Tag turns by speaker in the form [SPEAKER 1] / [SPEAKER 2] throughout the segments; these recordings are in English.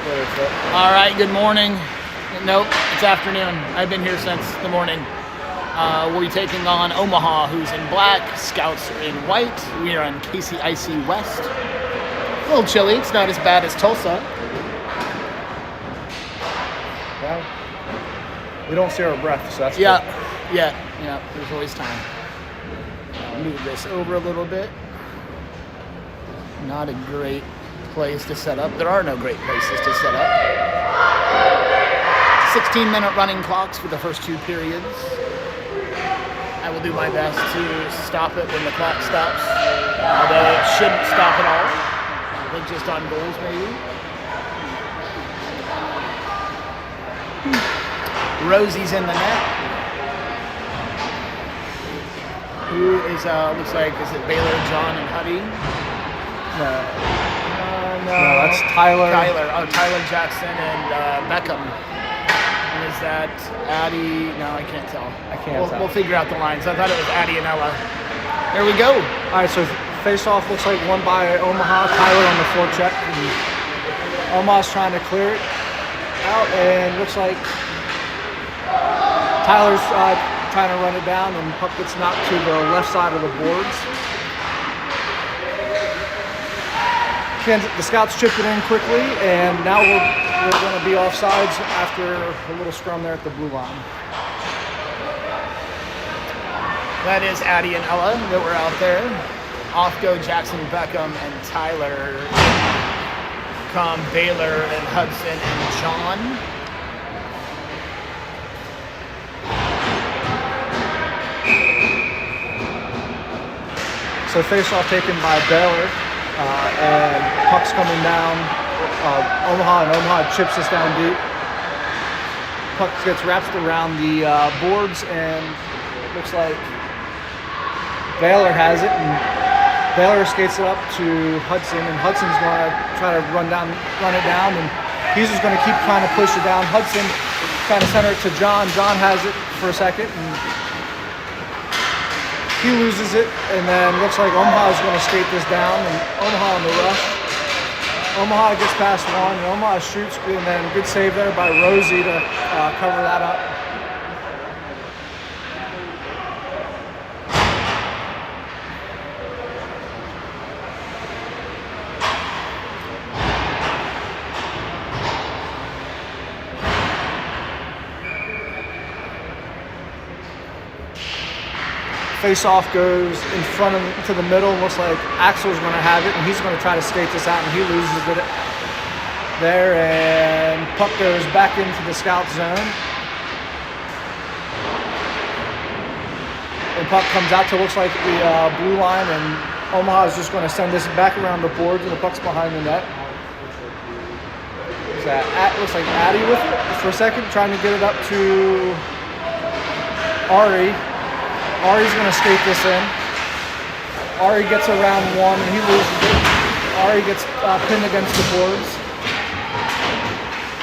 [SPEAKER 1] All right, good morning. Nope, it's afternoon. I've been here since the morning. We'll be taking on Omaha, who's in black. Scouts are in white. We are on KCIC West. A little chilly. It's not as bad as Tulsa.
[SPEAKER 2] Well, we don't see our breath, so that's good.
[SPEAKER 1] Yeah. There's always time. I'll move this over a little bit. Not a great place to set up. There are no great places to set up. 16-minute running clocks for the first two periods. I will do my best to stop it when the clock stops. Although it shouldn't stop at all. I think just on goals maybe. Rosie's in the net. Who is, looks like, is it Baylor, John, and Huddy?
[SPEAKER 2] No, that's Tyler.
[SPEAKER 1] Tyler Jackson and Beckham. And is that Addie? No, I can't tell.
[SPEAKER 2] Tell.
[SPEAKER 1] We'll figure out the lines. I thought it was Addie and Ella. There we go.
[SPEAKER 2] All right, so face-off looks like won by Omaha. Tyler on the forecheck. Omaha's trying to clear it out, and looks like Tyler's trying to run it down, and puck gets knocked to the left side of the boards. The Scouts chip it in quickly, and now we're going to be offsides after a little scrum there at the blue line.
[SPEAKER 1] That is Addie and Ella that were out there. Off go Jackson, Beckham, and Tyler. Come Baylor and Hudson and John.
[SPEAKER 2] So face-off taken by Baylor. And puck's coming down. Omaha chips us down deep. Puck gets wrapped around the boards, and it looks like Baylor has it. And Baylor skates it up to Hudson, and Hudson's going to try to run it down, and he's just going to keep trying to push it down. Hudson trying to center it to John. John has it for a second, and he loses it, and then looks like Omaha is going to skate this down, and Omaha on the rush. Omaha gets past one, and Omaha shoots, and then good save there by Rosie to cover that up. Face-off goes in front to the middle. Looks like Axel's going to have it, and he's going to try to skate this out, and he loses it there. And puck goes back into the Scout zone. And puck comes out to looks like the blue line, and Omaha is just going to send this back around the boards, and the puck's behind the net. Looks like Addie with it for a second, trying to get it up to Ari. Ari's going to skate this in. Ari gets around one, and he loses it. Ari gets pinned against the boards.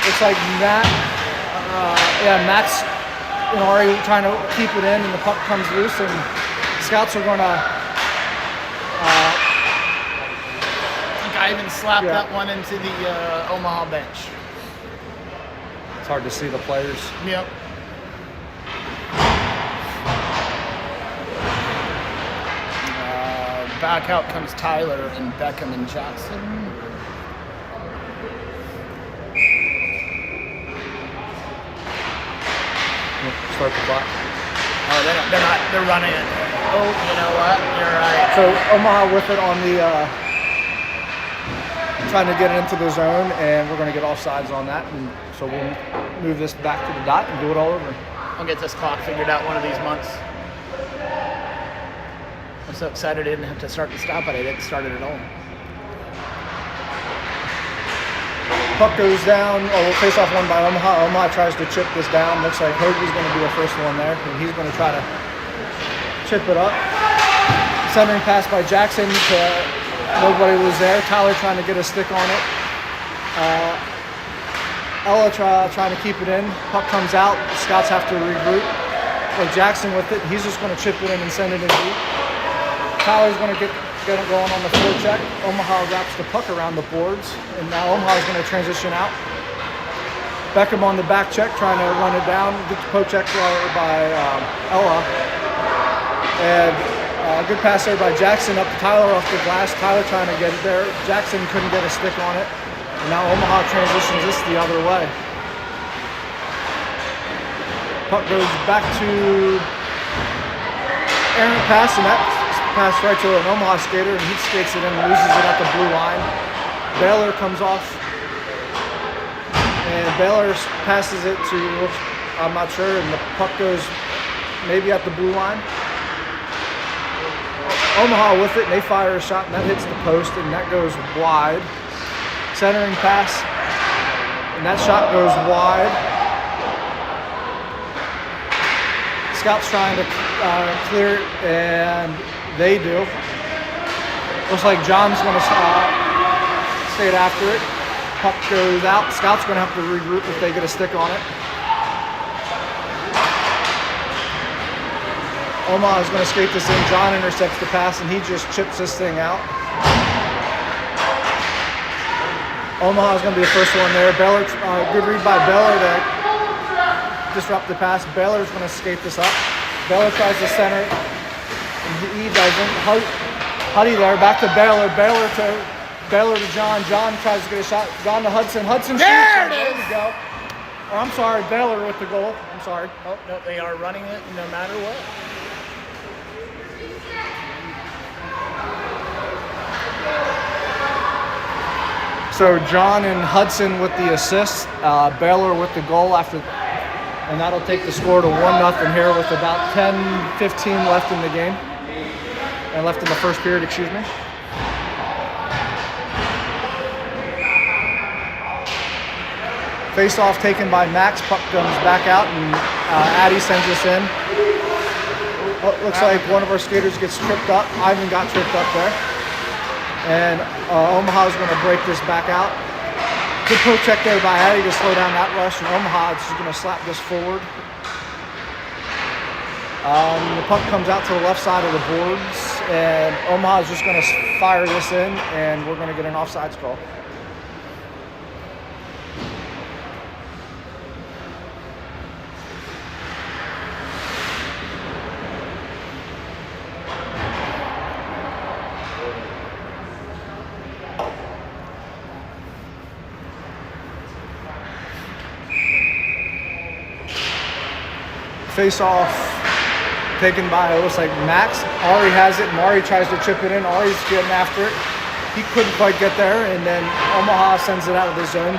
[SPEAKER 2] Looks like Matt's and Ari trying to keep it in, and the puck comes loose, and Scouts are going to...
[SPEAKER 1] I think I even slapped that one into the Omaha bench.
[SPEAKER 2] It's hard to see the players.
[SPEAKER 1] Yep. Back out comes Tyler and Beckham and Jackson.
[SPEAKER 2] Start the clock.
[SPEAKER 1] Oh, they're running it. Oh, you know what? You're right.
[SPEAKER 2] So Omaha with it on the, trying to get it into the zone, and we're going to get offsides on that. And so we'll move this back to the dot and do it all over.
[SPEAKER 1] I'll get this clock figured out one of these months. I'm so excited I didn't have to start and stop, but I didn't start it at all.
[SPEAKER 2] Puck goes down. Face off one by Omaha. Omaha tries to chip this down. Looks like Hoagie's going to be the first one there, and he's going to try to chip it up. Centering pass by Jackson to nobody was there. Tyler trying to get a stick on it. Ella trying to keep it in. Puck comes out. Scouts have to regroup. Jackson with it. He's just going to chip it in and send it in deep. Tyler's going to get it going on the forecheck. Omaha wraps the puck around the boards, and now Omaha's going to transition out. Beckham on the back check, trying to run it down. Good poke check by Ella. And good pass there by Jackson up to Tyler off the glass. Tyler trying to get it there. Jackson couldn't get a stick on it. And now Omaha transitions this the other way. Puck goes back to Aaron pass, and that pass right to an Omaha skater, and he skates it in and loses it at the blue line. Baylor comes off, and Baylor passes it to, I'm not sure, and the puck goes maybe at the blue line. Omaha with it, and they fire a shot, and that hits the post, and that goes wide. Centering pass, and that shot goes wide. Scouts trying to clear it, and they do. Looks like John's going to skate after it. Puck goes out. Scouts going to have to regroup if they get a stick on it. Omaha is going to skate this in. John intercepts the pass, and he just chips this thing out. Omaha is going to be the first one there. Baylor, good read by Baylor to disrupt the pass. Baylor's going to skate this up. Baylor tries to center it, and he doesn't. Huddy there, back to Baylor. Baylor to John. John tries to get a shot. John to Hudson. Hudson shoots. There we go. Oh, I'm sorry, Baylor with the goal. I'm sorry.
[SPEAKER 1] Oh, no, they are running it no matter what.
[SPEAKER 2] So John and Hudson with the assist, Baylor with the goal after, and that'll take the score to 1-0 here with about 10-15 left in the game, and left in the first period, excuse me. Face-off taken by Max, puck comes back out, and Addy sends us in. Looks like one of our skaters gets tripped up. Ivan got tripped up there. And Omaha's going to break this back out. Good poke check there by Addy to slow down that rush, and Omaha is going to slap this forward. The puck comes out to the left side of the boards, and Omaha is just going to fire this in, and we're going to get an offsides call. Face-off taken by, it looks like Max. Ari has it. Mari tries to chip it in. Ari's getting after it. He couldn't quite get there, and then Omaha sends it out of the zone.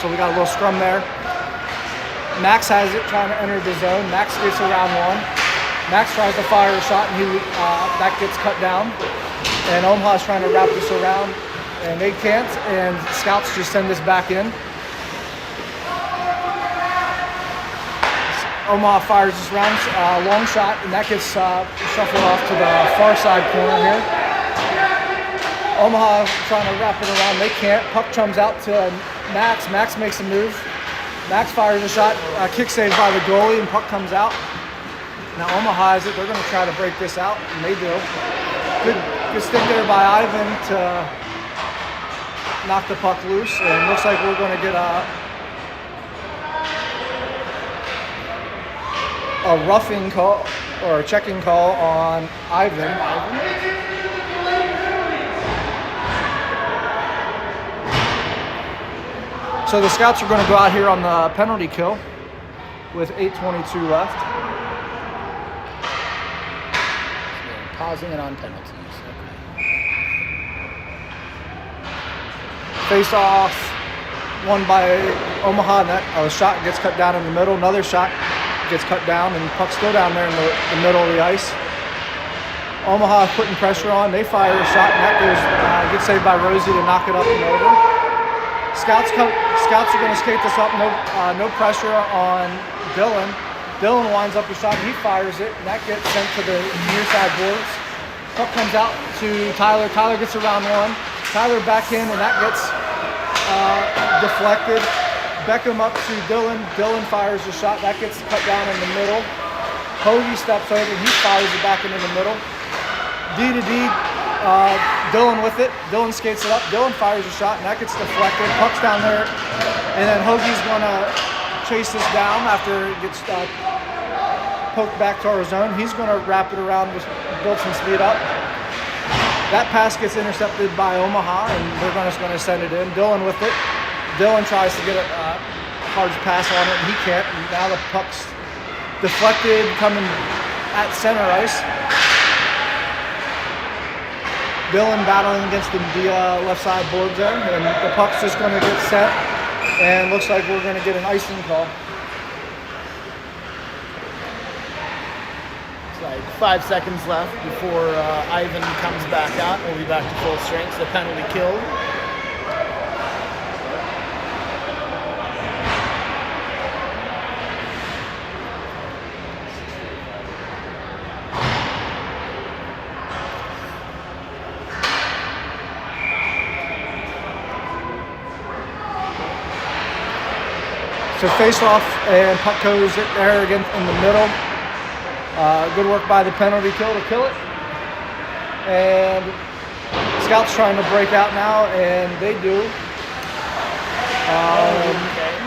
[SPEAKER 2] So we got a little scrum there. Max has it, trying to enter the zone. Max gets around one. Max tries to fire a shot, and that gets cut down. And Omaha's trying to wrap this around, and they can't. And Scouts just send this back in. Omaha fires this round, long shot, and that gets shuffled off to the far side corner here. Omaha trying to wrap it around. They can't. Puck comes out to Max. Max makes a move. Max fires a shot, kick saved by the goalie, and puck comes out. Now Omaha has it. They're going to try to break this out, and they do. Good stick there by Ivan to knock the puck loose, and looks like we're going to get a roughing call or a checking call on Ivan. So the Scouts are going to go out here on the penalty kill with 8:22 left.
[SPEAKER 1] Pausing it on penalties.
[SPEAKER 2] Face off, won by Omaha, and that shot gets cut down in the middle. Another shot gets cut down, and puck's still down there in the middle of the ice. Omaha putting pressure on. They fire a shot, and that goes gets saved by Rosie to knock it up and over. Scouts are going to skate this up. No pressure on Dylan. Dylan winds up a shot, and he fires it, and that gets sent to the near side boards. Puck comes out to Tyler. Tyler gets around one. Tyler back in, and that gets deflected. Beckham up to Dylan. Dylan fires a shot. That gets cut down in the middle. Hoagie steps over. He fires it back into the middle. D to D. Dylan with it. Dylan skates it up. Dylan fires a shot, and that gets deflected. Puck's down there And then Hoagie's going to chase this down after it gets poked back to our zone. He's going to wrap it around, build some speed up. That pass gets intercepted by Omaha, and they're just going to send it in. Dylan with it. Dylan tries to get a hard pass on it, and he can't. And now the puck's deflected, coming at center ice. Dylan battling against the left side boards there, and the puck's just going to get sent, and looks like we're going to get an icing call.
[SPEAKER 1] It's like 5 seconds left before Ivan comes back out. We'll be back to full strength. The penalty killed.
[SPEAKER 2] So face off, and puck goes there again in the middle. Good work by the penalty kill to kill it. And Scouts trying to break out now, and they do.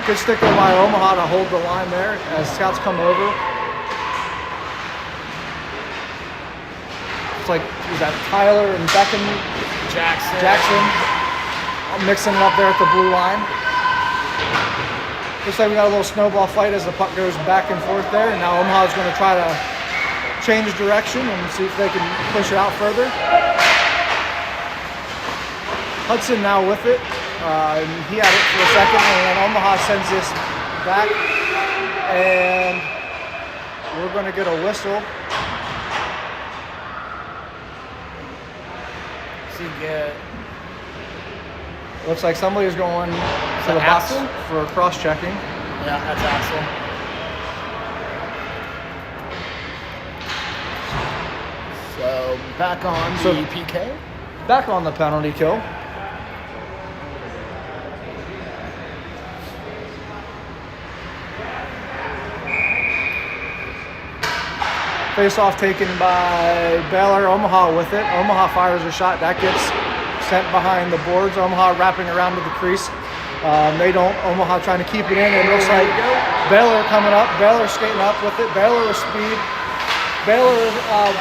[SPEAKER 2] Good stick there by Omaha to hold the line there as Scouts come over. It's like, is that Tyler and Beckham? Jackson. Mixing it up there at the blue line. Looks like we got a little snowball fight as the puck goes back and forth there, and now Omaha's going to try to change direction and see if they can push it out further. Hudson now with it. And he had it for a second, and then Omaha sends this back, and we're going to get a whistle.
[SPEAKER 1] See, good.
[SPEAKER 2] Looks like somebody's going to the box for cross-checking.
[SPEAKER 1] Yeah, that's Axel. So back on the PK.
[SPEAKER 2] Back on the penalty kill. Face-off taken by Baylor. Omaha with it. Omaha fires a shot. That gets sent behind the boards. Omaha wrapping around to the crease. They don't. Omaha trying to keep it in. It looks like Baylor coming up. Baylor skating up with it. Baylor with speed. Baylor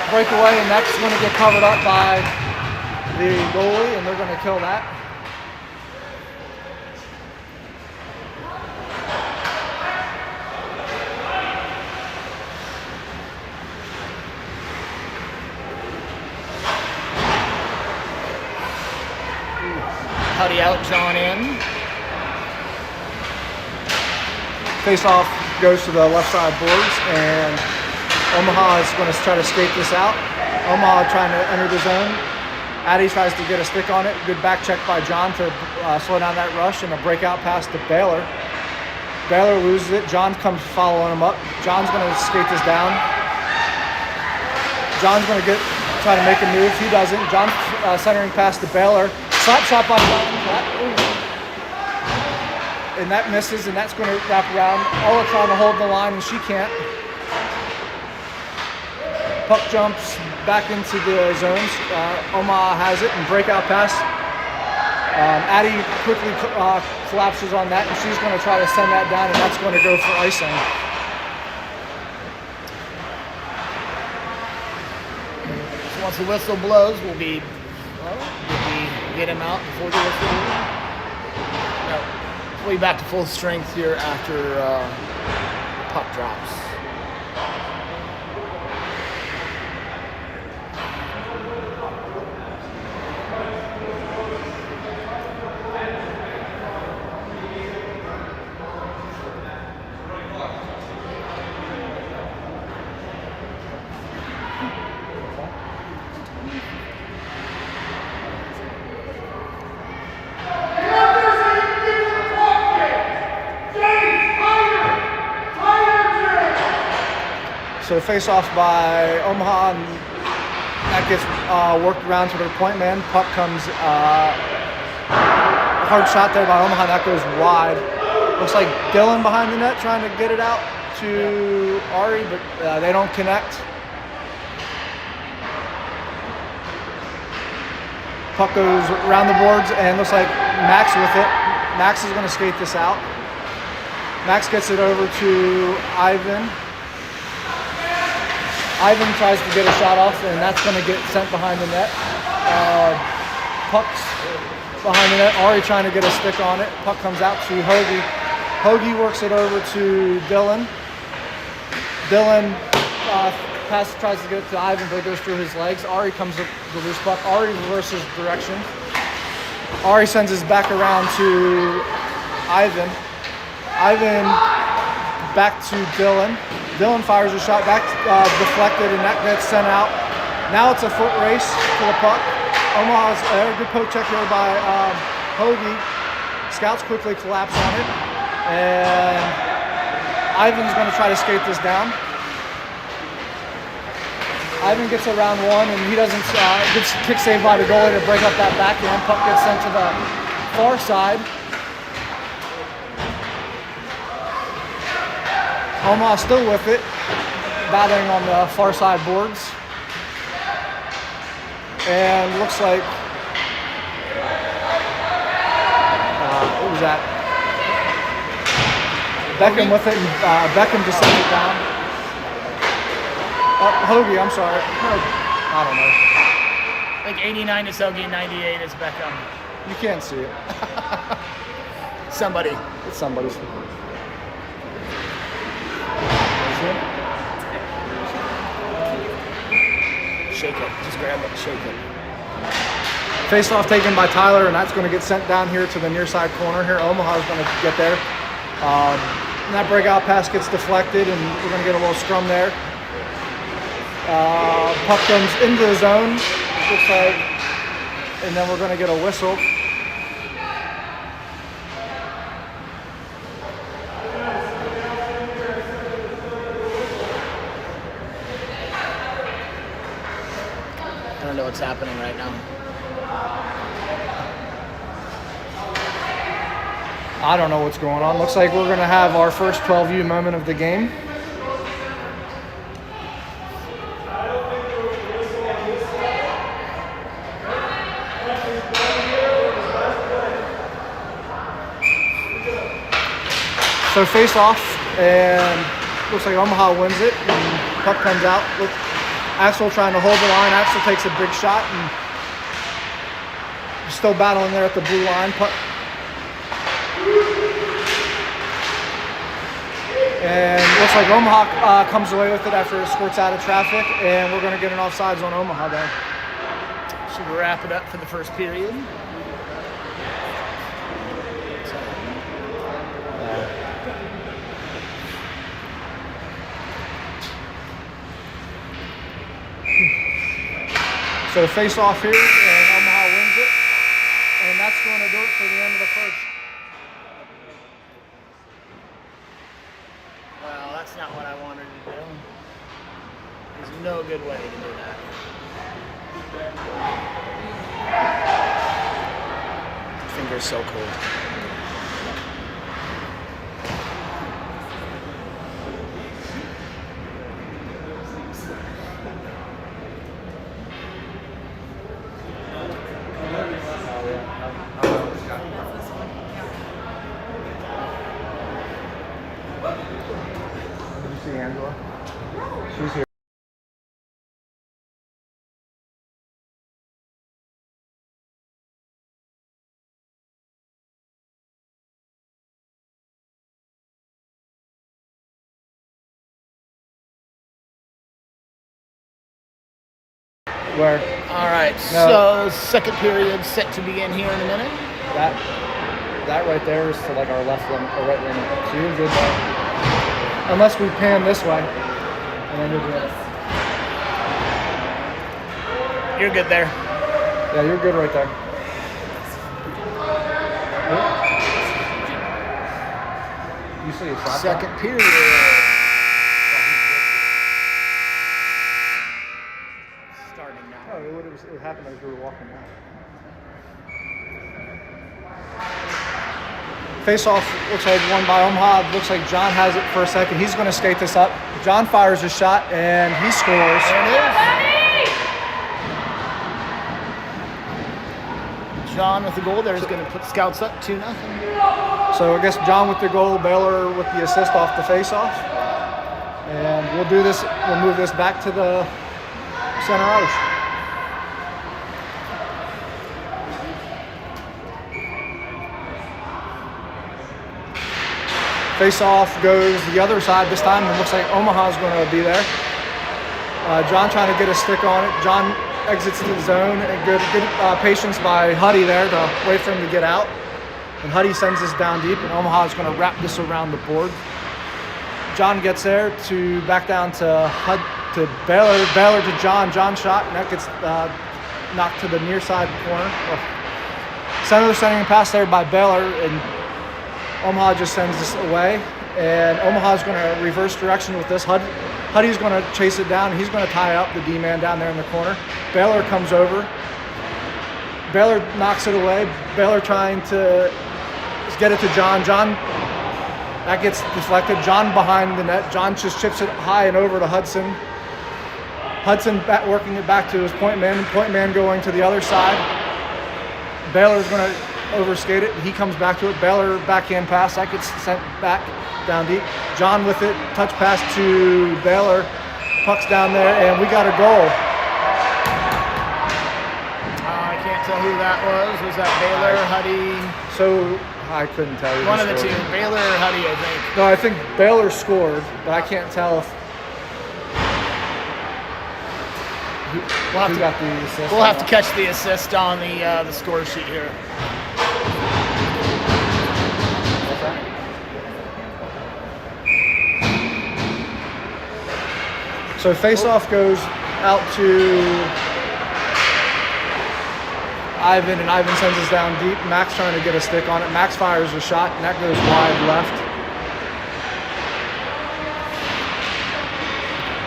[SPEAKER 2] breakaway, and that's going to get covered up by the goalie, and they're going to kill that.
[SPEAKER 1] Huddy out, John in.
[SPEAKER 2] Face-off goes to the left side boards, and Omaha is going to try to skate this out. Omaha trying to enter the zone. Addy tries to get a stick on it. Good back check by John to slow down that rush, and a breakout pass to Baylor. Baylor loses it. John comes following him up. John's going to skate this down. John's going to try to make a move. He doesn't. John centering pass to Baylor. Slap shot by John. And that misses, and that's going to wrap around. Ola trying to hold the line, and she can't. Puck jumps back into the zones. Omaha has it, and breakout pass. Addie quickly collapses on that, and she's going to try to send that down, and that's going to go for icing.
[SPEAKER 1] So once the whistle blows, did we get him out before the whistle blew? No. We'll be back to full strength here after the puck drops.
[SPEAKER 2] So face off by Omaha, and that gets worked around to their point man. Puck comes, hard shot there by Omaha, that goes wide. Looks like Dylan behind the net trying to get it out to Ari, but they don't connect. Puck goes around the boards, and looks like Max with it. Max is going to skate this out. Max gets it over to Ivan. Ivan tries to get a shot off, and that's going to get sent behind the net. Puck's behind the net. Ari trying to get a stick on it. Puck comes out to Hoagie. Hoagie works it over to Dylan. Dylan tries to get it to Ivan, but it goes through his legs. Ari comes up with the loose puck. Ari reverses direction. Ari sends his back around to Ivan. Ivan back to Dylan. Dylan fires a shot back, deflected, and that gets sent out. Now it's a foot race for the puck. Omaha's a good poke check here by Hoagie. Scouts quickly collapse on it, and Ivan's going to try to skate this down. Ivan gets around one, and he doesn't gets kick saved by the goalie to break up that backhand. Puck gets sent to the far side. Omaha still with it, battling on the far side boards. And looks like, what was that? Beckham with it, and Beckham just sent it down. Hoagie, I'm sorry. I don't know.
[SPEAKER 1] Like 89 is Hoagie, 98 is Beckham.
[SPEAKER 2] You can't see it.
[SPEAKER 1] Somebody.
[SPEAKER 2] It's somebody's.
[SPEAKER 1] Shake it. Just grab it. Shake it.
[SPEAKER 2] Face off taken by Tyler, and that's going to get sent down here to the near side corner here. Omaha's going to get there. And that breakout pass gets deflected, and we're going to get a little scrum there. Puck comes into the zone, looks like, and then we're going to get a whistle.
[SPEAKER 1] I don't know what's happening right now.
[SPEAKER 2] I don't know what's going on. Looks like we're going to have our first 12U moment of the game. So face off, and looks like Omaha wins it, and puck comes out. Axel trying to hold the line. Axel takes a big shot, and still battling there at the blue line. And looks like Omaha comes away with it after it squirts out of traffic, and we're going to get an offsides on Omaha then.
[SPEAKER 1] Should we wrap it up for the first period?
[SPEAKER 2] So face off here, and Omaha wins it, and that's going to do it for the end of the first.
[SPEAKER 1] Well, that's not what I wanted to do. There's no good way to do that. My finger's so cold.
[SPEAKER 2] Angela? She's here. Where?
[SPEAKER 1] All right, so second period set to begin here in a minute.
[SPEAKER 2] That right there is to like our left limit, or right limit. So you're good there. Unless we pan this way, and then you're good.
[SPEAKER 1] You're good there.
[SPEAKER 2] Yeah, you're good right there. You see a shot.
[SPEAKER 1] Second period. Starting now.
[SPEAKER 2] Oh, it happened as we were walking out. Face off looks like won by Omaha. Looks like John has it for a second. He's going to skate this up. John fires a shot, and he scores.
[SPEAKER 1] There it is. John with the goal there is going to put Scouts up 2-0.
[SPEAKER 2] So I guess John with the goal, Baylor with the assist off the face-off. And we'll do this, we'll move this back to the center ice. Face-off goes the other side this time. It looks like Omaha's going to be there. John trying to get a stick on it. John exits the zone, and good patience by Huddy there to wait for him to get out. And Huddy sends this down deep, and Omaha's going to wrap this around the board. John gets there to back down to Baylor. Baylor to John. John shot, and that gets knocked to the near side corner. Center sending a pass there by Baylor, and Omaha just sends this away. And Omaha's going to reverse direction with this. Huddy's going to chase it down, and he's going to tie up the D-man down there in the corner. Baylor comes over. Baylor knocks it away. Baylor trying to get it to John. John, that gets deflected. John behind the net. John just chips it high and over to Hudson. Hudson working it back to his point man. Point man going to the other side. Baylor's going to overskate it. He comes back to it. Baylor backhand pass. That gets sent back down deep. John with it. Touch pass to Baylor. Puck's down there, and we got a goal.
[SPEAKER 1] I can't tell who that was. Was that Baylor, Huddy?
[SPEAKER 2] So I couldn't tell you.
[SPEAKER 1] One of the two. Baylor or Huddy, I think.
[SPEAKER 2] No, I think Baylor scored, but I can't tell if who got the assist.
[SPEAKER 1] We'll have to catch the assist on the score sheet here.
[SPEAKER 2] So face-off goes out to Ivan, and Ivan sends us down deep. Max trying to get a stick on it. Max fires a shot, and that goes wide left.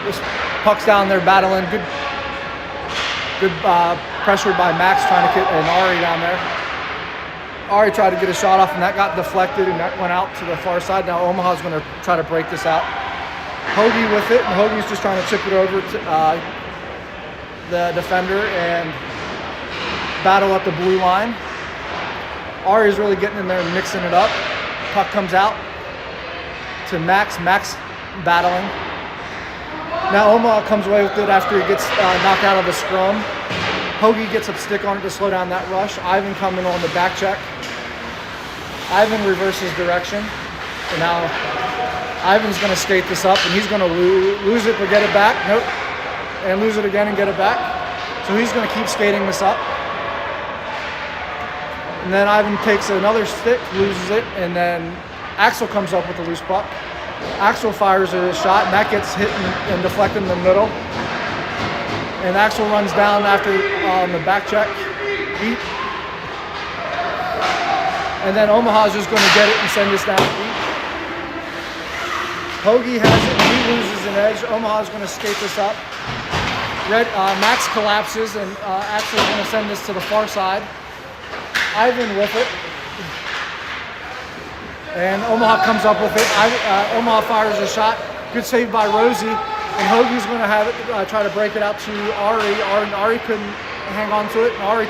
[SPEAKER 2] This puck's down there battling. Good pressure by Max trying to get an Ari down there. Ari tried to get a shot off, and that got deflected, and that went out to the far side. Now Omaha's going to try to break this out. Hoagie with it, and Hoagie's just trying to chip it over to the defender and battle up the blue line. Ari's really getting in there and mixing it up. Puck comes out to Max. Max battling. Now Omaha comes away with it after he gets knocked out of the scrum. Hoagie gets a stick on it to slow down that rush. Ivan coming on the back check. Ivan reverses direction. And now Ivan's going to skate this up, and he's going to lose it but get it back. Nope. And lose it again and get it back. So he's going to keep skating this up. And then Ivan takes another stick, loses it, and then Axel comes up with a loose puck. Axel fires a shot, and that gets hit and deflected in the middle. And Axel runs down after on the back check. And then Omaha's just going to get it and send this down. Hoagie has it, and he loses an edge. Omaha's going to skate this up. Max collapses, and Axel's going to send this to the far side. Ivan with it. And Omaha comes up with it. Omaha fires a shot. Good save by Rosie. And Hoagie's going to have it, try to break it out to Ari. Ari couldn't hang on to it. And Ari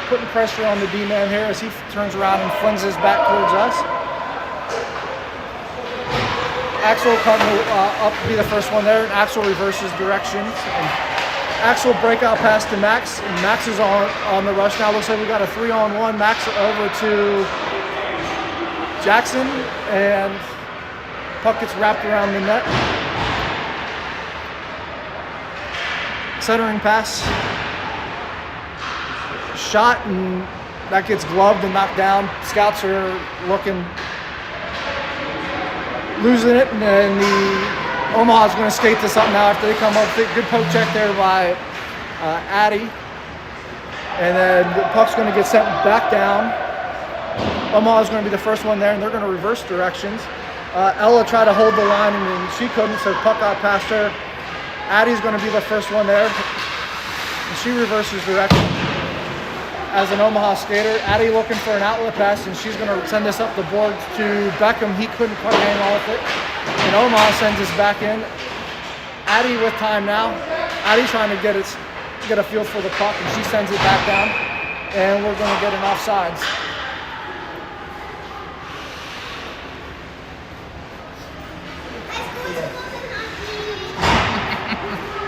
[SPEAKER 2] putting pressure on the D-man here as he turns around and flings his back towards us. Axel will come up, be the first one there, and Axel reverses directions. And Axel breakout pass to Max, and Max is on the rush now. Looks like we got a 3-on-1. Max over to Jackson, and puck gets wrapped around the net. Centering pass. Shot, and that gets gloved and knocked down. Scouts are losing it, and then Omaha's going to skate this up now after they come up. Good poke check there by Addy. And then the puck's going to get sent back down. Omaha's going to be the first one there, and they're going to reverse directions. Ella tried to hold the line, and she couldn't, so puck got past her. Addie's going to be the first one there, and she reverses direction as an Omaha skater. Addie looking for an outlet pass, and she's going to send this up the board to Beckham. He couldn't quite hang on with it, and Omaha sends this back in. Addie with time now. Addie trying to get a feel for the puck, and she sends it back down. and we're going to get an offsides.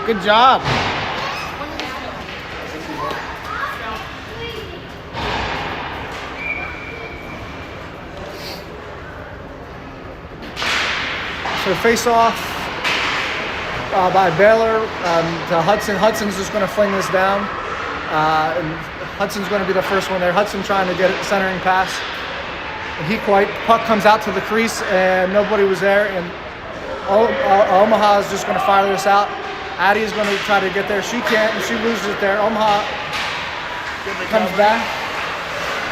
[SPEAKER 1] Good job.
[SPEAKER 2] So face off by Baylor to Hudson. Hudson's just going to fling this down. And Hudson's going to be the first one there. Hudson trying to get it, centering pass. And puck comes out to the crease and nobody was there. And Omaha is just going to fire this out. Addie is going to try to get there. She can't and she loses it there. Omaha comes back.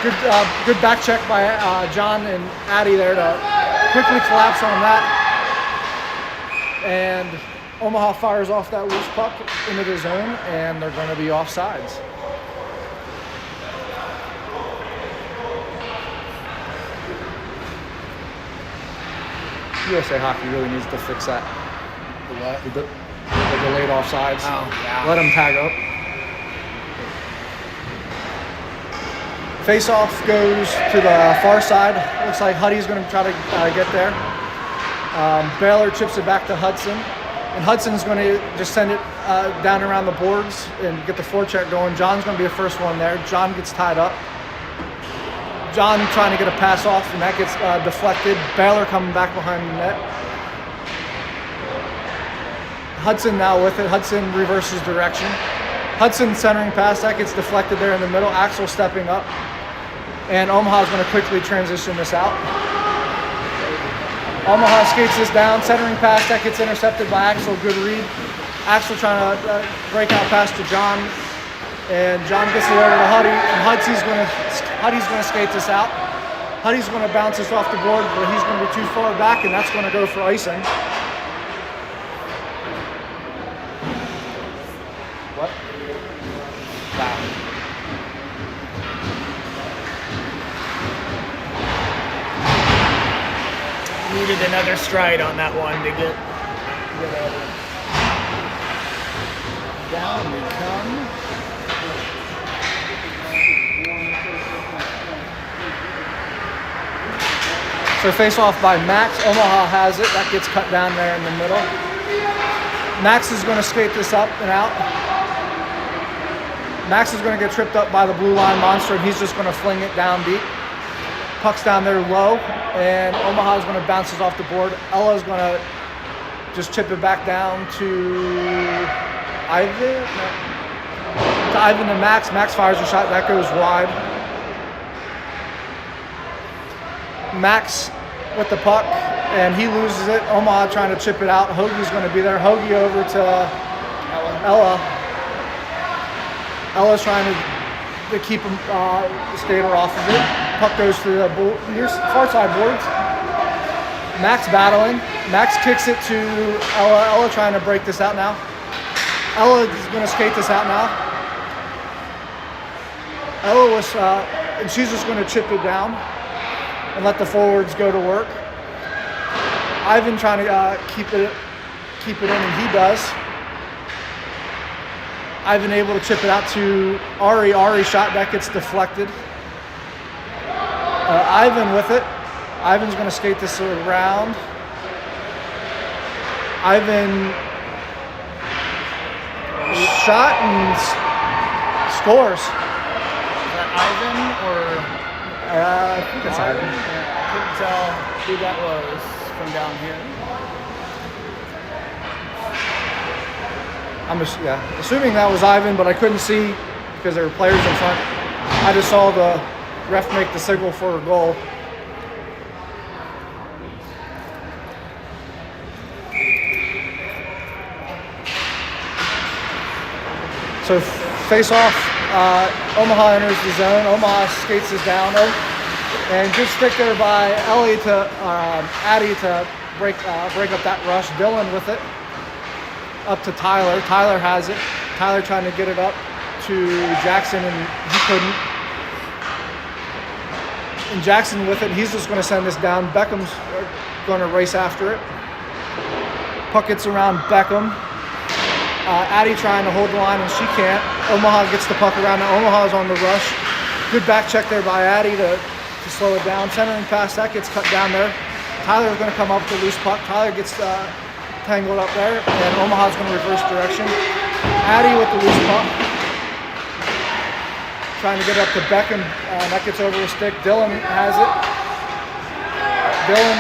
[SPEAKER 2] Good back check by John and Addie there to quickly collapse on that. And Omaha fires off that loose puck into the zone, and they're going to be offsides. USA Hockey really needs to fix that.
[SPEAKER 1] The what?
[SPEAKER 2] The delayed offsides.
[SPEAKER 1] Oh, yeah.
[SPEAKER 2] Let them tag up. Face-off goes to the far side. Looks like Huddy's going to try to get there. Baylor chips it back to Hudson. And Hudson's going to just send it down around the boards and get the forecheck going. John's going to be the first one there. John gets tied up. John trying to get a pass off, and that gets deflected. Baylor coming back behind the net. Hudson now with it. Hudson reverses direction. Hudson centering pass. That gets deflected there in the middle. Axel stepping up. And Omaha's going to quickly transition this out. Omaha skates this down, centering pass, that gets intercepted by Axel, good read. Axel trying to break out pass to John, and John gets it over to Huddy, and Huddy's going to skate this out. Huddy's going to bounce this off the board, but he's going to be too far back, and that's going to go for icing. What? Wow.
[SPEAKER 1] Needed another stride on that one to get over. Down we come.
[SPEAKER 2] So face off by Max. Omaha has it. That gets cut down there in the middle. Max is going to skate this up and out. Max is going to get tripped up by the blue line monster, and he's just going to fling it down deep. Puck's down there low, and Omaha's going to bounce this off the board. Ella's going to just chip it back down to Ivan. No. To Ivan and Max. Max fires a shot. That goes wide. Max with the puck, and he loses it. Omaha trying to chip it out. Hoagie's going to be there. Hoagie over to Ella. Ella's trying to keep him, the skater off of it. Puck goes to the far side boards. Max battling. Max kicks it to Ella. Ella trying to break this out now. Ella is going to skate this out now. Ella was, and she's just going to chip it down and let the forwards go to work. Ivan trying to keep it in, and he does. Ivan able to chip it out to Ari. Ari shot, that gets deflected. Ivan with it. Ivan's going to skate this around. Ivan shot and scores.
[SPEAKER 1] Is that Ivan or?
[SPEAKER 2] I think it's Ivan.
[SPEAKER 1] Yeah, couldn't tell who that was from down here.
[SPEAKER 2] I'm assuming that was Ivan, but I couldn't see because there were players in front. I just saw the ref make the signal for a goal. So face off, Omaha enters the zone. Omaha skates this down. And good stick there by Addie to break up that rush. Dylan with it. Up to Tyler. Tyler has it. Tyler trying to get it up to Jackson, and he couldn't. And Jackson with it. He's just going to send this down. Beckham's going to race after it. Puck gets around Beckham. Addie trying to hold the line, and she can't. Omaha gets the puck around. Now Omaha's on the rush. Good back check there by Addy to slow it down. Centering pass, that gets cut down there. Tyler's going to come up with a loose puck. Tyler gets tangled up there, and Omaha's going to reverse direction. Addy with the loose puck. Trying to get up to Beckham. That gets over the stick. Dylan has it. Dylan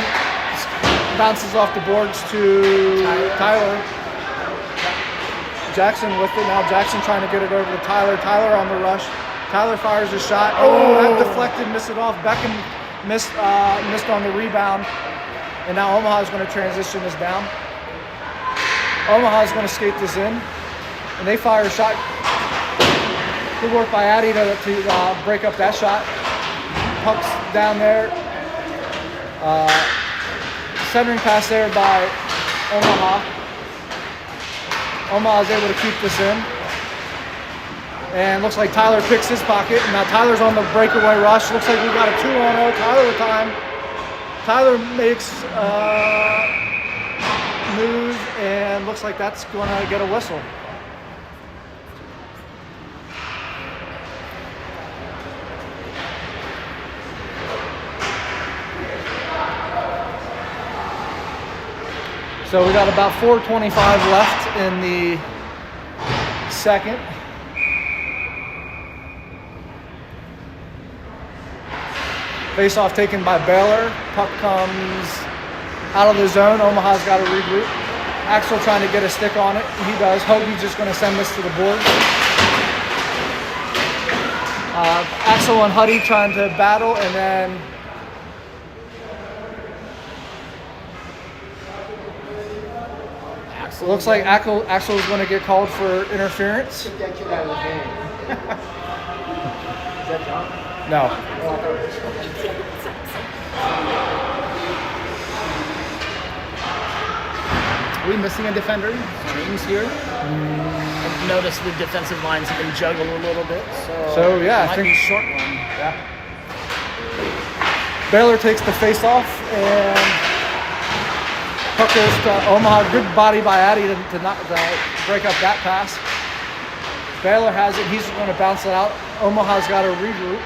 [SPEAKER 2] bounces off the boards to Tyler. Jackson with it. Now Jackson trying to get it over to Tyler. Tyler on the rush. Tyler fires a shot. Oh, that deflected, missed it off. Beckham missed on the rebound. And now Omaha's going to transition this down. Omaha's going to skate this in. And they fire a shot. Good work by Addy to break up that shot. Puck's down there. Centering pass there by Omaha. Omaha's able to keep this in. And looks like Tyler picks his pocket. And now Tyler's on the breakaway rush. Looks like we got a 2-on-0. Tyler with time. Tyler makes move, and looks like that's going to get a whistle. So we got about 4:25 left in the second. Face-off taken by Baylor. Puck comes out of the zone. Omaha's got to regroup. Axel trying to get a stick on it. He does. Hoagie's just going to send this to the board. Axel and Huddy trying to battle, and then it looks like Axel is going to get called for interference.
[SPEAKER 3] Get that kid out of the game. Is that John?
[SPEAKER 2] No.
[SPEAKER 1] Are we missing a defender? James here. I've noticed the defensive lines have been juggled a little bit.
[SPEAKER 2] So yeah,
[SPEAKER 1] it might be a short one.
[SPEAKER 2] Yeah. Baylor takes the face-off, and puck goes to Omaha. Good body by Addy to break up that pass. Baylor has it. He's going to bounce it out. Omaha's got to regroup.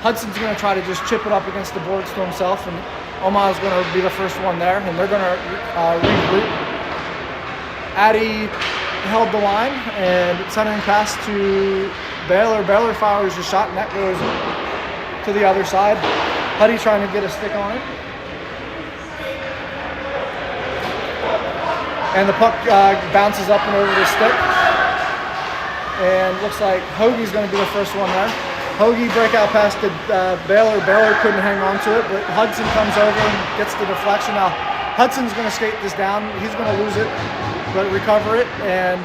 [SPEAKER 2] Hudson's going to try to just chip it up against the boards to himself, and Omaha's going to be the first one there, and they're going to regroup. Addy held the line, and centering pass to Baylor. Baylor fires a shot, and that goes to the other side. Huddy trying to get a stick on it. And the puck bounces up and over the stick. And looks like Hoagie's going to be the first one there. Hoagie breakout pass to Baylor. Baylor couldn't hang on to it, but Hudson comes over and gets the deflection. Now, Hudson's going to skate this down. He's going to lose it, but recover it and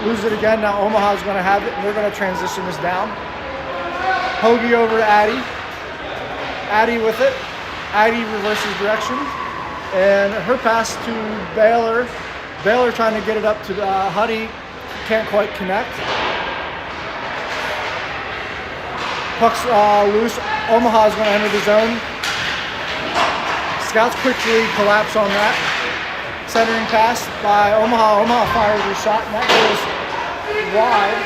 [SPEAKER 2] lose it again. Now, Omaha's going to have it, and they're going to transition this down. Hoagie over to Addy. Addy with it. Addy reverses direction. And her pass to Baylor. Baylor trying to get it up to Huddy. Can't quite connect. Puck's loose. Omaha's going to enter the zone. Scouts quickly collapse on that. Centering pass by Omaha. Omaha fires a shot, and that goes wide.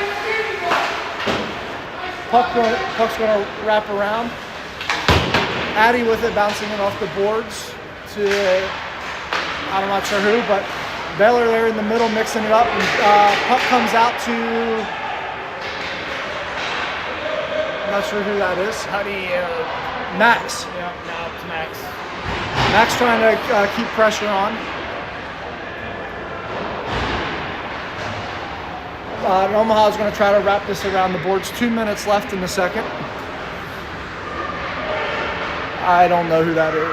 [SPEAKER 2] Puck's going to wrap around. Addy with it, bouncing it off the boards to, I'm not sure who, but Baylor there in the middle mixing it up. And puck comes out to, I'm not sure who that is.
[SPEAKER 1] Huddy.
[SPEAKER 2] Max.
[SPEAKER 1] Yeah, now it's Max.
[SPEAKER 2] Max trying to keep pressure on. Omaha's going to try to wrap this around the boards. 2 minutes left in the second. I don't know who that is.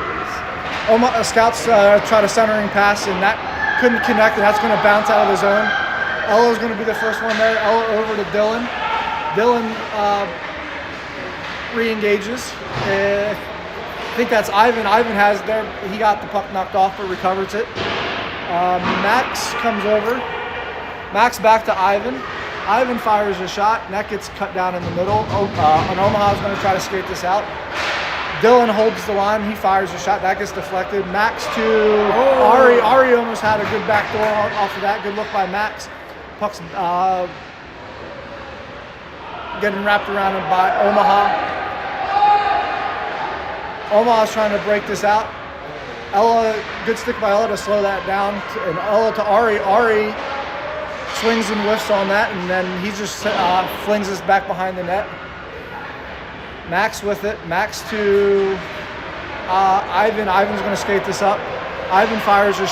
[SPEAKER 2] Omaha Scouts try to centering pass, and that couldn't connect, and that's going to bounce out of the zone. Ella's going to be the first one there. Ella over to Dylan. Dylan re-engages. I think that's Ivan. Ivan has there. He got the puck knocked off, but recovers it. Max comes over. Max back to Ivan. Ivan fires a shot, and that gets cut down in the middle. And Omaha's going to try to skate this out. Dylan holds the line. He fires a shot. That gets deflected. Max to Ari. Ari almost had a good backdoor off of that. Good look by Max. Puck's getting wrapped around by Omaha. Omaha's trying to break this out. Ella, good stick by Ella to slow that down. And Ella to Ari. Ari swings and whiffs on that, and then he just flings us back behind the net. Max with it. Max to Ivan. Ivan's going to skate this up. Ivan fires a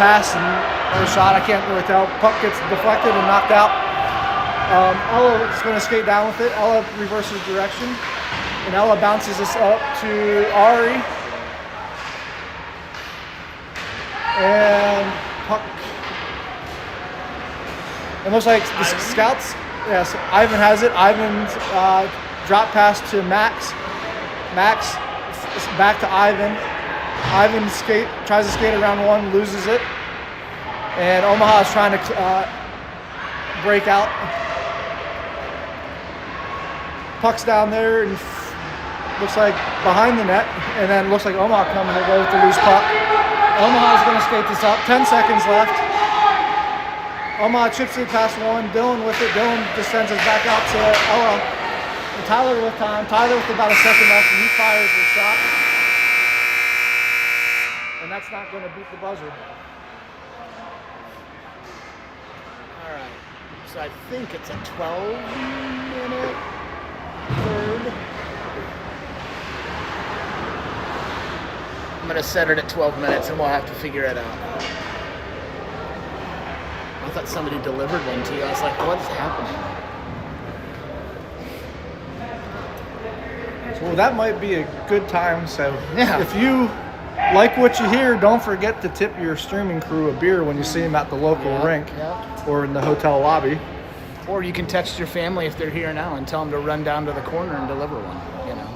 [SPEAKER 2] pass or shot. I can't really tell. Puck gets deflected and knocked out. Ella is going to skate down with it. Ella reverses direction. And Ella bounces this up to Ari. And puck. It looks like the Scouts. Yes, Ivan has it. Ivan's drop pass to Max. Max back to Ivan. Ivan tries to skate around one, loses it. And Omaha is trying to break out. Puck's down there and looks like behind the net. And then looks like Omaha coming to go with the loose puck. Omaha's going to skate this up. 10 seconds left. Omaha chips it past one. Dylan with it. Dylan just sends us back out to Ella. And Tyler with time. Tyler with about a second left, and he fires the shot. And that's not going to beat the buzzer.
[SPEAKER 1] All right. So I think it's a 12-minute third. I'm going to set it at 12 minutes, and we'll have to figure it out. I thought somebody delivered one to you. I was like, what is happening?
[SPEAKER 2] Well, that might be a good time. So
[SPEAKER 1] Yeah.
[SPEAKER 2] if you like what you hear, don't forget to tip your streaming crew a beer when you see them at the local rink or in the hotel lobby.
[SPEAKER 1] Or you can text your family if they're here now and tell them to run down to the corner and deliver one, you know.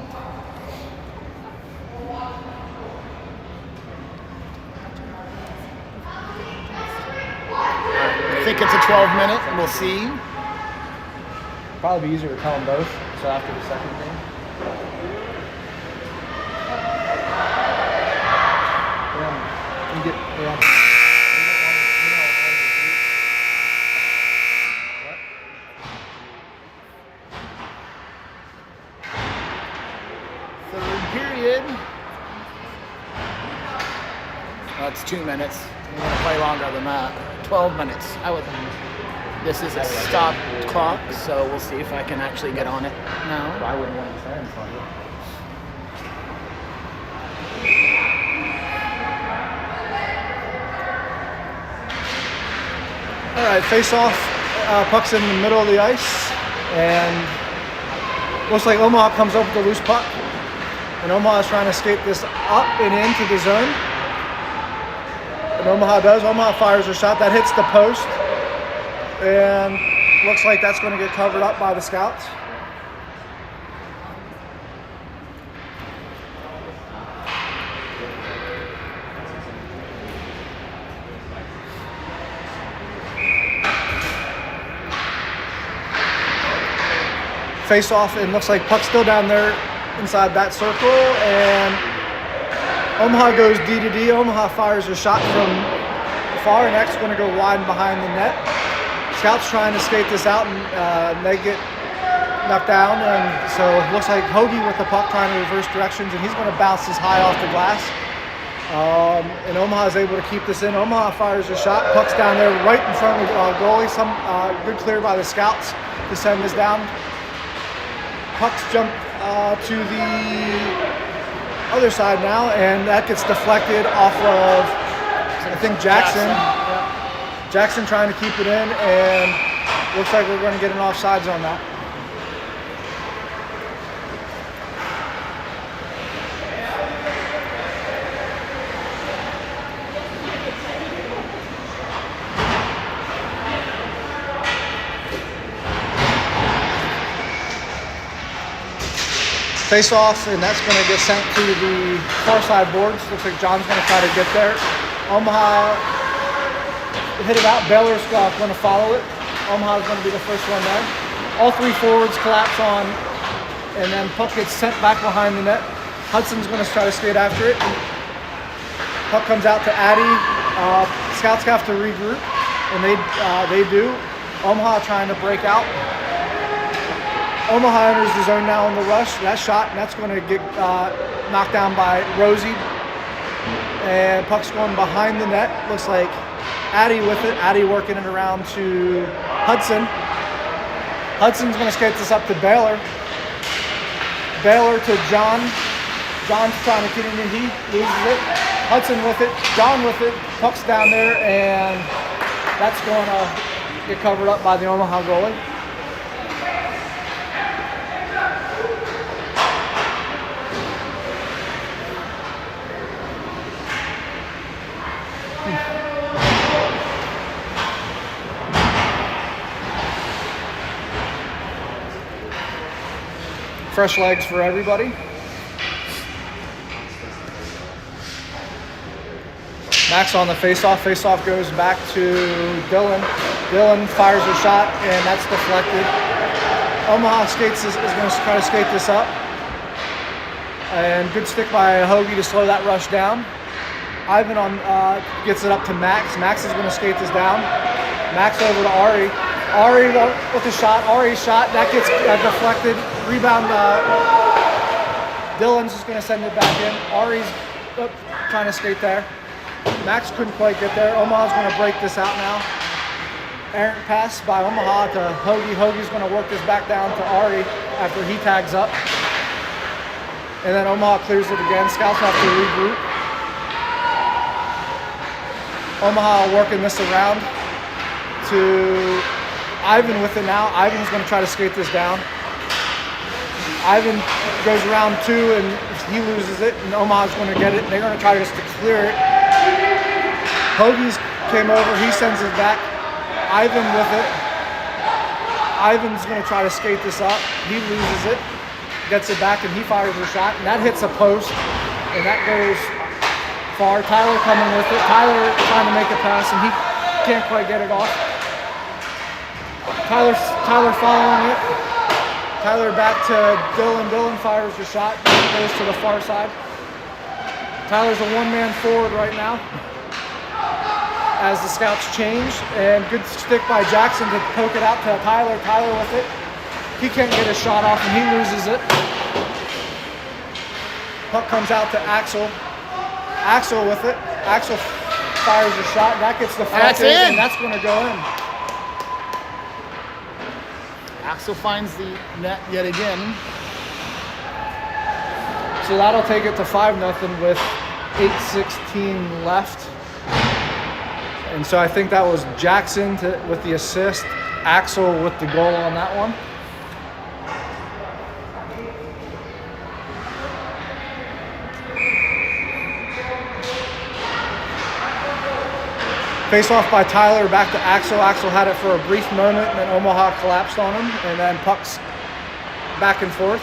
[SPEAKER 1] I think it's a 12-minute, and we'll see.
[SPEAKER 2] Probably be easier to tell them both. So after the second game.
[SPEAKER 1] Third period. Well, it's 2 minutes. We're going to play longer than that. 12 minutes. This is a stop clock, so we'll see if I can actually get on it now.
[SPEAKER 2] I wouldn't want to stand in front of it. All right, face off. Puck's in the middle of the ice, and looks like Omaha comes up with the loose puck. And Omaha is trying to skate this up and into the zone. And Omaha does. Omaha fires a shot that hits the post. And looks like that's going to get covered up by the Scouts. Face off, and looks like puck's still down there inside that circle, and Omaha goes D to D. Omaha fires a shot from far, and that's going to go wide behind the net. Scouts trying to skate this out, and they get knocked down, and so it looks like Hoagie with the puck trying to reverse directions, and he's going to bounce this high off the glass. And Omaha is able to keep this in. Omaha fires a shot. Puck's down there right in front of the goalie. Some good clear by the Scouts to send this down. Puck's jumped to the other side now, and that gets deflected off of, I think, Jackson. Jackson trying to keep it in, and looks like we're going to get an offsides on that. Face off, and that's going to get sent to the far side boards. Looks like John's going to try to get there. Omaha hit it out. Baylor's going to follow it. Omaha's going to be the first one there. All three forwards collapse on, and then puck gets sent back behind the net. Hudson's going to try to skate after it. Puck comes out to Addy. Scouts have to regroup, and they do. Omaha trying to break out. Omaha enters the zone now in the rush. That shot, and that's going to get knocked down by Rosie. And puck's going behind the net. Looks like Addie with it. Addie working it around to Hudson. Hudson's going to skate this up to Baylor. Baylor to John. John's trying to get in and he loses it. Hudson with it. John with it. Puck's down there, and that's going to get covered up by the Omaha goalie. Fresh legs for everybody. Max on the face-off. Face-off goes back to Dylan. Dylan fires a shot, and that's deflected. Omaha is going to try to skate this up. And good stick by Hoagie to slow that rush down. Ivan gets it up to Max. Max is going to skate this down. Max over to Ari. Ari with the shot. Ari's shot. That gets deflected. Rebound. Dylan's just going to send it back in. Ari's trying to skate there. Max couldn't quite get there. Omaha's going to break this out now. Errant pass by Omaha to Hoagie. Hoagie's going to work this back down to Ari after he tags up. And then Omaha clears it again. Scouts have to regroup. Omaha working this around to Ivan with it now. Ivan's going to try to skate this down. Ivan goes around two and he loses it, and Omaha's going to get it. And they're going to try just to clear it. Hoagie's came over. He sends it back. Ivan with it. Ivan's going to try to skate this up. He loses it. Gets it back, and he fires a shot. And that hits a post, and that goes far. Tyler coming with it. Tyler trying to make a pass, and he can't quite get it off. Tyler following it. Tyler back to Dylan. Dylan fires a shot. Goes to the far side. Tyler's a one-man forward right now as the Scouts change. And good stick by Jackson to poke it out to Tyler. Tyler with it. He can't get a shot off, and he loses it. Puck comes out to Axel. Axel with it. Axel fires a shot. That gets deflected, and that's going to go in.
[SPEAKER 1] Axel finds the net yet again.
[SPEAKER 2] So that'll take it to 5-0 with 8:16 left. And so I think that was Jackson with the assist, Axel with the goal on that one. Face off by Tyler, back to Axel. Axel had it for a brief moment, and then Omaha collapsed on him, and then pucks back and forth.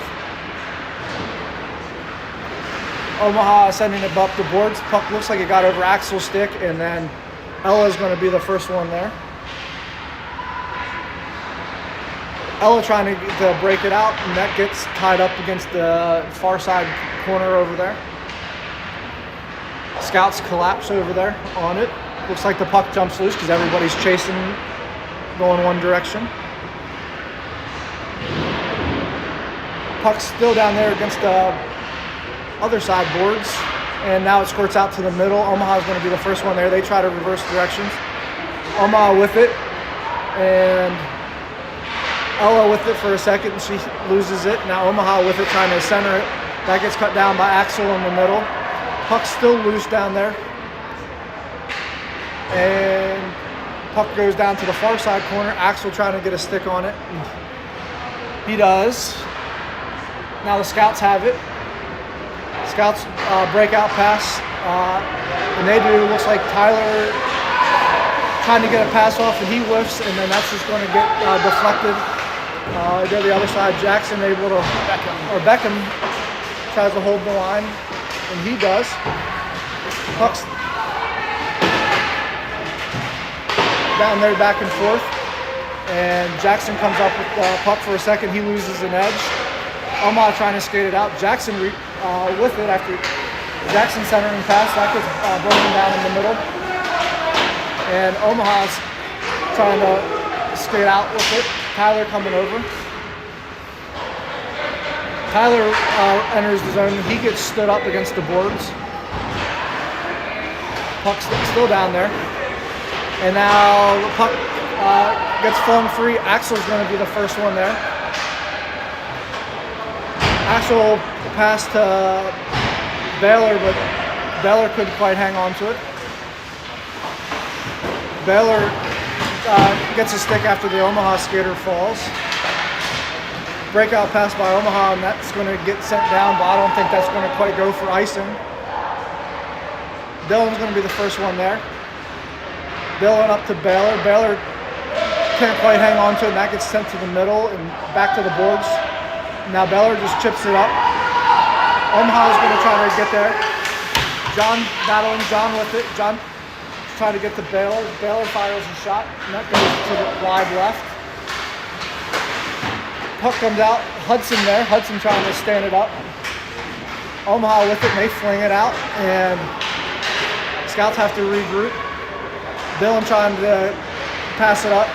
[SPEAKER 2] Omaha sending it up the boards. Puck looks like it got over Axel's stick, and then Ella's going to be the first one there. Ella trying to break it out, and that gets tied up against the far side corner over there. Scouts collapse over there on it. Looks like the puck jumps loose because everybody's chasing, going one direction. Puck's still down there against the other side boards, and now it squirts out to the middle. Omaha's going to be the first one there. They try to reverse directions. Omaha with it, and Ella with it for a second, and she loses it. Now Omaha with it, trying to center it. That gets cut down by Axel in the middle. Puck's still loose down there. And puck goes down to the far side corner. Axel trying to get a stick on it. He does. Now the Scouts have it. Scouts breakout pass. And they do. Looks like Tyler trying to get a pass off, and he whiffs, and then that's just going to get deflected. Go to the other side. Jackson able to, Beckham tries to hold the line, and he does. Puck's down there back and forth, and Jackson comes up with the puck for a second. He loses an edge. Omaha trying to skate it out. Jackson with it after Jackson centering pass. That gets broken down in the middle, and Omaha's trying to skate out with it. Tyler coming over. Tyler enters the zone. He gets stood up against the boards. Puck's still down there. And now the puck gets flung free. Axel's going to be the first one there. Axel passed to Baylor, but Baylor couldn't quite hang on to it. Baylor gets a stick after the Omaha skater falls. Breakout pass by Omaha, and that's going to get sent down, but I don't think that's going to quite go for icing. Dylan's going to be the first one there. Dylan up to Baylor. Baylor can't quite hang on to it, and that gets sent to the middle and back to the boards. Now Baylor just chips it up. Omaha's going to try to get there. John battling John with it. John trying to get to Baylor. Baylor fires a shot, and that goes to the wide left. Puck comes out. Hudson there. Hudson trying to stand it up. Omaha with it, and they fling it out, and Scouts have to regroup. Dylan trying to pass it up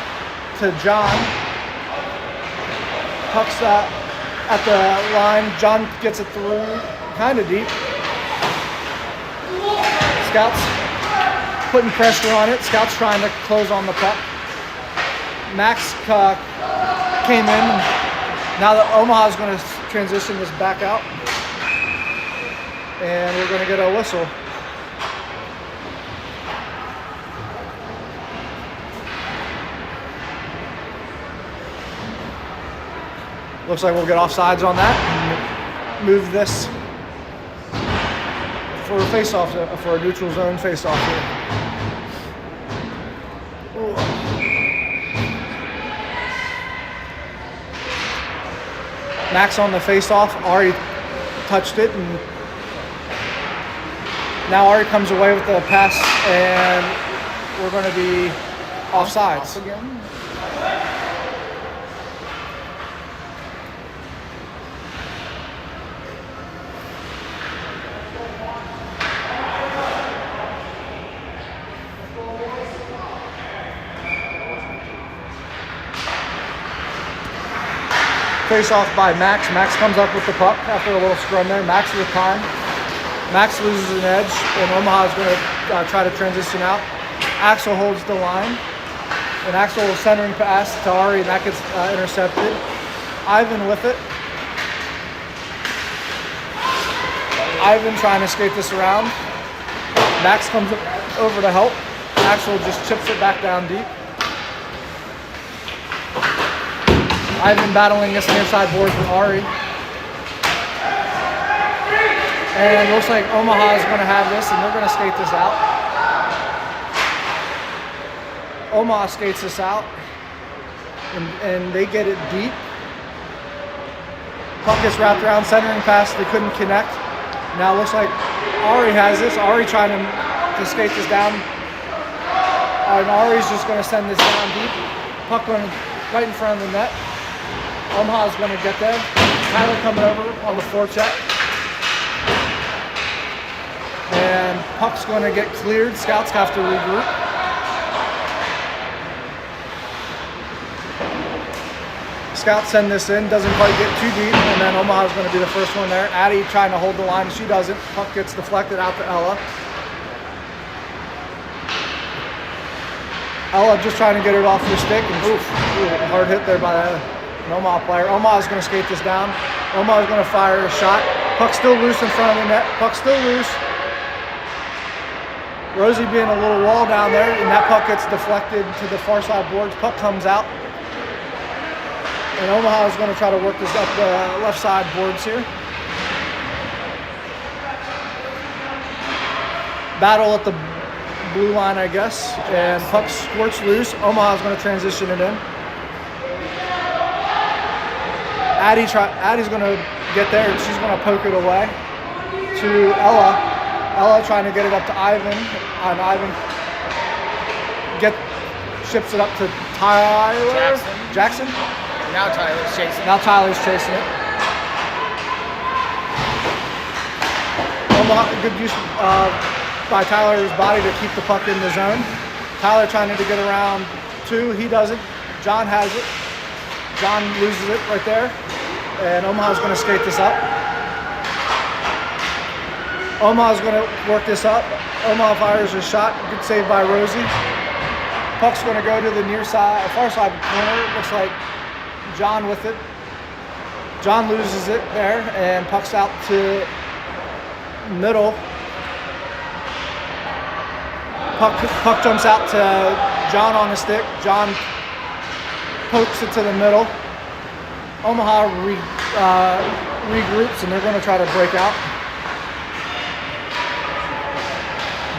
[SPEAKER 2] to John. Puck's at the line. John gets it through, kind of deep. Scouts putting pressure on it. Scouts trying to close on the puck. Max came in. Now that Omaha's going to transition this back out. And we're going to get a whistle. Looks like we'll get offsides on that and move this for a face-off, for a neutral zone face-off here. Ooh. Max on the face-off. Ari touched it, and now Ari comes away with the pass, and we're going to be offsides again. Face off by Max. Max comes up with the puck after a little scrum there. Max with time. Max loses an edge, and Omaha is going to try to transition out. Axel holds the line, and Axel will centering pass to Ari, and that gets intercepted. Ivan with it. Ivan trying to skate this around. Max comes over to help. Axel just chips it back down deep. Ivan battling this near side board with Ari. And it looks like Omaha is going to have this, and they're going to skate this out. Omaha skates this out, and they get it deep. Puck gets wrapped around, centering pass, they couldn't connect. Now it looks like Ari has this. Ari trying to skate this down. And Ari's just going to send this down deep. Puck going right in front of the net. Omaha's going to get there. Tyler coming over on the forecheck. And puck's going to get cleared. Scouts have to regroup. Scouts send this in, doesn't quite get too deep, and then Omaha's going to be the first one there. Addie trying to hold the line, she doesn't. Puck gets deflected out to Ella. Ella just trying to get it off the stick, and oof, hard hit there by an Omaha player. Omaha's going to skate this down. Omaha's going to fire a shot. Puck still loose in front of the net. Puck still loose. Rosie being a little wall down there, and that puck gets deflected to the far side boards. Puck comes out. And Omaha is going to try to work this up the left side boards here. Battle at the blue line, I guess. And puck squirts loose. Omaha is going to transition it in. Addie's going to get there, and she's going to poke it away to Ella. Ella trying to get it up to Ivan. And Ivan ships it up to Tyler. Jackson?
[SPEAKER 1] Now Tyler's chasing.
[SPEAKER 2] it. Omaha, good use by Tyler's body to keep the puck in the zone. Tyler trying to get around two. He doesn't. John has it. John loses it right there. and Omaha's going to skate this up. Omaha's going to work this up. Omaha fires a shot. Good save by Rosie. Puck's going to go to the near side, far side corner. Looks like John with it. John loses it there, and puck's out to middle. Puck jumps out to John on the stick. John pokes it to the middle. Omaha regroups, and they're going to try to break out.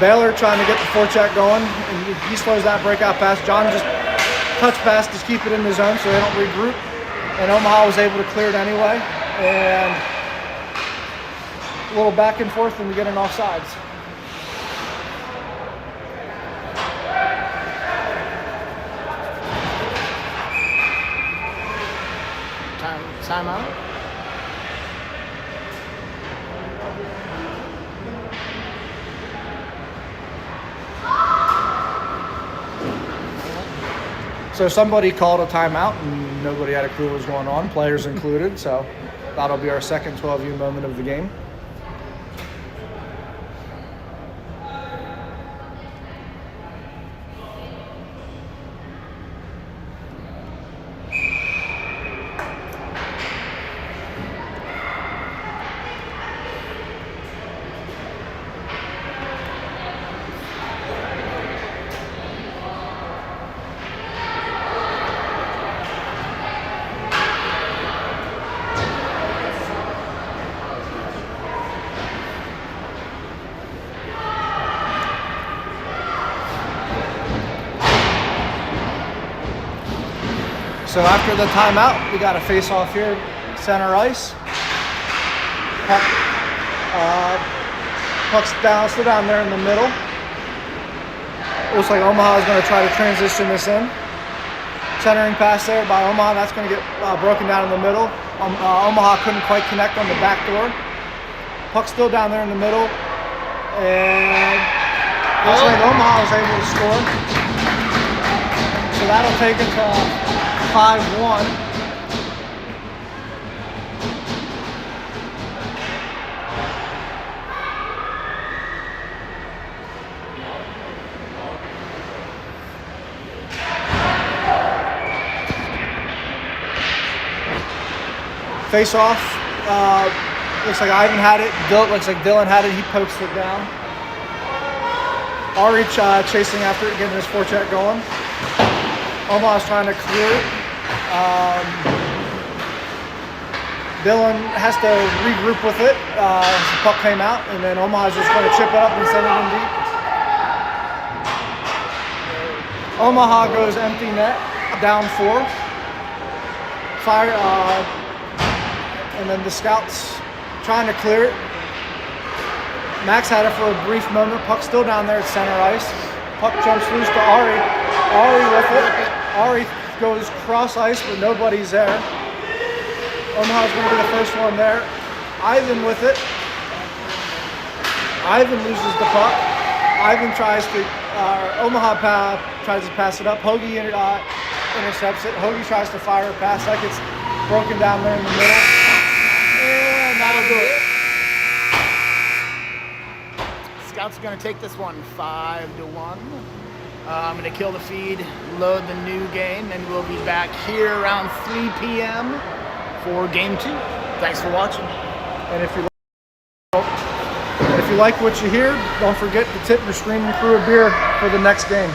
[SPEAKER 2] Baylor trying to get the forecheck going, and he slows that breakout pass. John just touch pass to keep it in the zone so they don't regroup. And Omaha was able to clear it anyway. And a little back and forth, and we get an offsides.
[SPEAKER 1] Timeout.
[SPEAKER 2] So somebody called a timeout, and nobody had a clue what was going on, players included. So that'll be our second 12U moment of the game. So after the timeout, we got a face-off here, center ice. Puck's down, still down there in the middle. Looks like Omaha is going to try to transition this in. Centering pass there by Omaha, that's going to get broken down in the middle. Omaha couldn't quite connect on the back door. Puck's still down there in the middle. And looks like Omaha was able to score. So that'll take it to 5-1. Face off. Looks like Ivan had it. Looks like Dylan had it. He pokes it down. Ari chasing after it, getting his forecheck going. Omaha's trying to clear it. Dylan has to regroup with it. The puck came out, and then Omaha's just going to chip it up and send it in deep. Omaha goes empty net, down 4. Fire, and then the Scouts trying to clear it. Max had it for a brief moment. Puck's still down there at center ice. Puck jumps loose to Ari. Ari with it. Ari goes cross ice, but nobody's there. Omaha's going to be the first one there. Ivan with it. Ivan loses the puck. Ivan tries to, Omaha tries to pass it up. Hoagie intercepts it. Hoagie tries to fire a pass. That gets broken down there in the middle. And that'll do it.
[SPEAKER 1] Scouts are going to take this one 5-1. I'm going to kill the feed, load the new game, and we'll be back here around 3 p.m. for Game 2. Thanks for watching.
[SPEAKER 2] And if you like what you hear, don't forget to tip your screaming crew a beer for the next game.